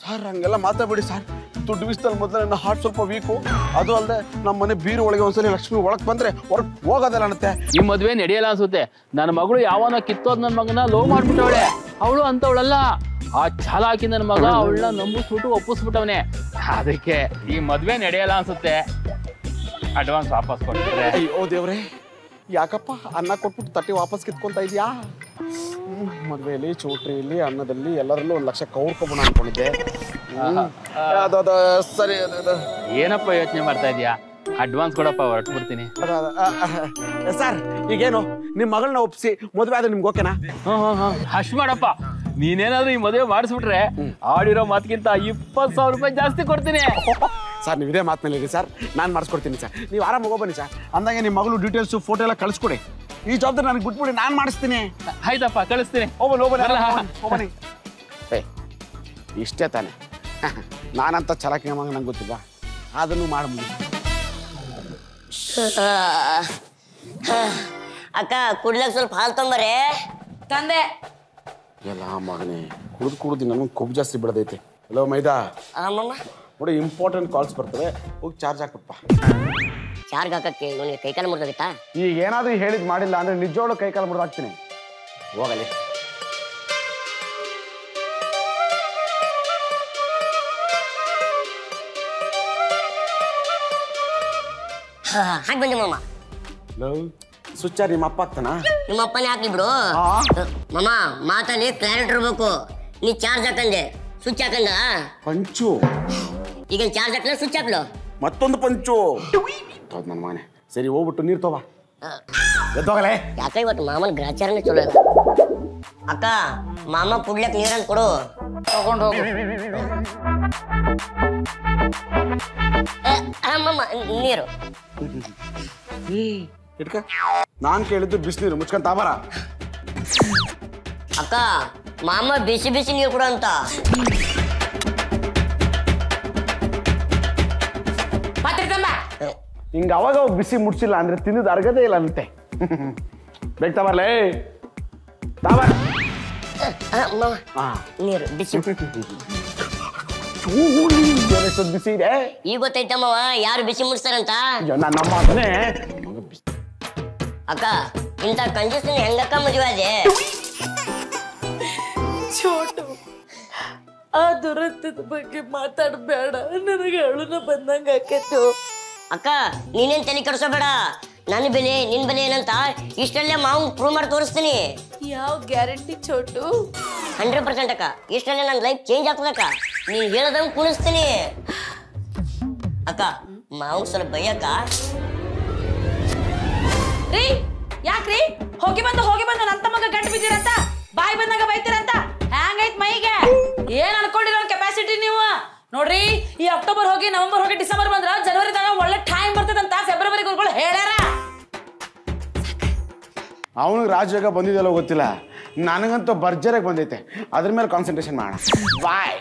Sir ಹಂಗೆಲ್ಲ ಮಾತಾಡ್ಬೇಡಿ sir. ದುಡ್ಡು ವಿಷಯದಲ್ಲಿ ಮೊದಲು ನನ್ನ ಹಾರ್ಟ್ ಸ್ವಲ್ಪ ವೀಕು. ಅದು ಅಲ್ಲದೆ ನಮ್ಮ ಮನೆ ಬೀರು ಒಳಗೆ ಒಂದ್ಸಲಿ ಲಕ್ಷ್ಮಿ ಒಳಗೆ ಬಂದ್ರೆ ಹೊರಗೆ ಹೋಗೋದಲ್ಲ ಅನ್ನತ್ತೆ. ಈ ಮದ್ವೆ ನಡೆಯಲ್ಲ ಅನ್ಸುತ್ತೆ. ನನ್ನ ಮಗಳು ಯಾವನ ಕಿತ್ತೋದ್ ನನ್ನ ಮಗನ ಲೋ ಮಾಡ್ಬಿಟ್ಟವಳೆ. ಅವಳು ಅಂತವಳಲ್ಲ. ಆ ಚಾಲಾಕಿ ನನ್ನ ಮಗ ಅವಳನ್ನ ನಂಬಿಸ್ಬಿಟ್ಟು ಒಪ್ಪಿಸ್ಬಿಟ್ಟವನೆ. ಅದಕ್ಕೆ ಈ ಮದ್ವೆ ನಡೆಯಲ್ಲ ಅನ್ಸುತ್ತೆ. ಅಡ್ವಾನ್ಸ್ ವಾಪಸ್ ಕೊಡ್ತಾರೆ. ಅಯ್ಯೋ ದೇವ್ರೆ, ಯಾಕಪ್ಪ ಅನ್ನ ಕೊಟ್ಬಿಟ್ಟು ತಟ್ಟಿ ವಾಪಸ್ ಕಿತ್ಕೊಂತ ಇದೆಯಾ? ಮದುವೆಯಲ್ಲಿ ಚೌಟ್ರಿಯಲ್ಲಿ ಅನ್ನದಲ್ಲಿ ಎಲ್ಲರಲ್ಲೂ 1 ಲಕ್ಷ ಕೌರ್ಕೊಬೋಣ ಅನ್ಕೊಂಡಿದ್ದೆ. ಸರಿ ಏನಪ್ಪ ಯೋಚನೆ ಮಾಡ್ತಾ ಇದೀಯಾ? ಅಡ್ವಾನ್ಸ್ ಕೊಡಪ್ಪ, ಹೊರಟ್ಬಿಡ್ತೀನಿ. ಸರ್ ಈಗೇನು ನಿಮ್ಮ ಮಗಳನ್ನ ಒಪ್ಸಿ ಮದುವೆ ಆದ್ರೆ ನಿಮ್ಗೆ ಓಕೆನಾ? ಅಷ್ಟು ಮಾಡಪ್ಪ. ನೀನೇನಾದ್ರೂ ಈ ಮದುವೆ ಮಾಡಿಸ್ಬಿಟ್ರೆ ಆಡಿರೋ ಮಾತಿಗಿಂತ 20,000 ರೂಪಾಯಿ ಜಾಸ್ತಿ ಕೊಡ್ತೀನಿ. ಸರ್ ನೀವು ಇದೇ ಮಾತಿನಲ್ಲಿ ಸರ್, ನಾನು ಮಾಡಿಸ್ಕೊಡ್ತೀನಿ ಸರ್. ನೀವು ಆರಾಮಾಗಿ ಹೋಗ್ಬನ್ನಿ ಸರ್. ಅಂದಾಗೆ ನಿಮ್ಮ ಮಗಳು ಡೀಟೇಲ್ಸು ಫೋಟೋ ಎಲ್ಲ ಕಳಿಸ್ಕೊಡಿ. ಈ ಜವಾಬ್ದಾರಿ ನನಗೆ ಬಿಟ್ಬಿಡಿ, ನಾನು ಮಾಡಿಸ್ತೀನಿ. ಆಯ್ತಪ್ಪ, ಕಳಿಸ್ತೀನಿ. ಹೋಗ್ಬನ್ನಿ. ಏ ಇಷ್ಟೇ ತಾನೆ, ನಾನಂತ ಛಲಕ್ಕೆ ನಂಗೆ ಗೊತ್ತಿಲ್ಲ. ಅದನ್ನು ಮಾಡಿ ಅಕ್ಕ ಕುಡ್ಲಕ್ ಸ್ವಲ್ಪ ಹಾಲು ತೊಂಬರೇ. ತಂದೆ ಎಲ್ಲ ಮಗನೇ ಕುಡಿದು ನನಗೆ ಕೊಬ್ಬು ಜಾಸ್ತಿ ಬಿಡದೈತೆ. ಹಲೋ ಮೈದಾ, ನೋಡಿ ಇಂಪಾರ್ಟೆಂಟ್ ಕಾಲ್ಸ್ ಬರ್ತವೆ, ಹೋಗಿ ಚಾರ್ಜ್ ಹಾಕ್ಬಿಟ್ಪ. ಚಾರ್ಜ್ ಹಾಕಕ್ಕೆ ಇವನಿಗೆ ಕೈಕಾಲು ಮುರಿದಾಗಿತ್ತಾ? ಈಗ ಏನಾದರೂ ಹೇಳಿದ್ ಮಾಡಿಲ್ಲ ಅಂದ್ರೆ ನಿಜವಾಗ್ಲೂ ಕೈಕಾಲು ಮುರಿದಾಕ್ತೀನಿ. ಹೋಗಲಿ. ಹಾಗೆ ಬಂದೆ ಮಾಮ. ಸ್ವಿಚ್ ನಿಮ್ಮ ಅಪ್ಪ ಆಗ್ತಾನ? ನಿಮ್ಮ ಅಪ್ಪನೇ ಹಾಕ್ಲಿ ಬಿಡು ಮಾಮ. ಮಾತಲ್ಲಿ ಕ್ಲಾರಿಟಿ ಇರ್ಬೇಕು. ನೀ ಚಾರ್ಜ್ ಹಾಕಂದೆ, ಸ್ವಿಚ್ ಹಾಕಂದ. ಪಂಚು ಈಗ ಚಾರ್ಜ್ ಹಾಕ್ಲ ಸ್ವಿಚ್ ಹಾಕ್ಲು ಮತ್ತೊಂದು ಪಂಚು ನನ್ನ ಮಗನೆ. ಸರಿ ಹೋಗ್ಬಿಟ್ಟು ನೀರು ತಗೋ ಎದ್ದೋಗಲೇ. ಯಾಕ ಇವತ್ತು ಮಾಮನ ಗ್ರಾಚಾರನೇ ಚಲೋ ಇಲ್ಲ. ಅಕ್ಕ ಮಾಮ ಕುಡ್ಲಕ್ ನೀರನ್ನು ಕೊಡು. ತಗೊಂಡು ಹೋಗು. ಮಾಮ ನೀರು ಇಟ್ಕ. ನಾನ್ ಕೇಳಿದ್ದು ಬಿಸಿನೀರು, ಮುಚ್ಕೊಂಡ್ ತಾಬಾರ. ಅಕ್ಕ ಮಾಮ ಬಿಸಿ ಬಿಸಿ ನೀರು ಕೊಡು ಅಂತ. ಹಿಂಗ ಅವಾಗ ಬಿಸಿ ಮುಡ್ಸಿಲ್ಲ ಅಂದ್ರೆ ತಿಂದಿದ್ದು ಅರ್ಗದೇ ಇಲ್ಲ ಅಂತೆ. ಬೇಗ ತಾಬರ್ಲೇ. ತಾಬಾರ ನೀರು ಬಿಸಿ ಬಿಸಿ ಇದೆ. ಈಗ ಗೊತ್ತೈತಮ್ಮವ ಯಾರು ಬಿಸಿ ಮುಡ್ಸ್ತಾರಂತ. ನಮ್ಮ ಅಕ್ಕ ಇಂಥ ಕಂಜೂಸ್ ಹೆಂಗಕ್ಕ ಮದುವೆ ಅದೇ? ಚೋಟು, ಆ ದುರಂತದ ಬಗ್ಗೆ ಮಾತಾಡಬೇಡ. ನನಗೆ ಅಳುನ ಬಂದಂಗ ಆಕೈತು. ಅಕ್ಕ ನೀನೇನ್ ತಲೆ ಕೆಡಿಸೋಬೇಡ. ನನ್ನ ಬೆಲೆ ನಿನ್ ಬೆಲೆ ಏನಂತ ಇಷ್ಟಲ್ಲೇ ಮಾವು ಪ್ರೂವ್ ಮಾಡಿ ತೋರಿಸ್ತೀನಿ. ಯಾವ ಗ್ಯಾರಂಟಿ ಚೋಟು? 100% ಅಕ್ಕ. ಇಷ್ಟಲ್ಲೇ ನನ್ನ ಲೈಫ್ ಚೇಂಜ್ ಆಗ್ತದಕ್ಕ. ನೀನ್ ಹೇಳದಂಗ್ ಕುಣಿಸ್ತೀನಿ ಅಕ್ಕ. ಮಾವು ಸ್ವಲ್ಪ ಬೈಯಕ್ಕ. ರೀ ಯಾಕ್ರಿ ಹೋಗಿ ಬಂದು ನನ್ನ ತಮ್ಮಗ ಗಂಟು ಬಿದ್ದೀರಂತ ಬಾಯಿ ಬಂದಾಗ ಬೈತೀರಂತ? ಹ್ಯಾಂಗೈತ್ ಮೈಗೆ? ಏನ್ ಅನ್ಕೊಂಡಿರೋ ಕೆಪಾಸಿಟಿ ನೀವು? ನೋಡ್ರಿ, ಈ ಅಕ್ಟೋಬರ್ ಹೋಗಿ ನವೆಂಬರ್ ಹೋಗಿ ಡಿಸೆಂಬರ್ ಬಂದ್ರ ಜನವರಿದಾಗ ಒಳ್ಳೆ ಟೈಮ್ ಬರ್ತದಂತ ಫೆಬ್ರವರಿ ಗುರುಗಳು ಹೇಳ್ಯಾರ. ಅವನಿಗೆ ರಾಜಯೋಗ ಬಂದಿದೆಲ್ಲ ಗೊತ್ತಿಲ್ಲ, ನನಗಂತೂ ಭರ್ಜರಿಯಾಗಿ ಬಂದೈತೆ. ಅದ್ರ ಮೇಲೆ ಕಾನ್ಸಂಟ್ರೇಷನ್ ಮಾಡೋಣ. ಬಾಯ್.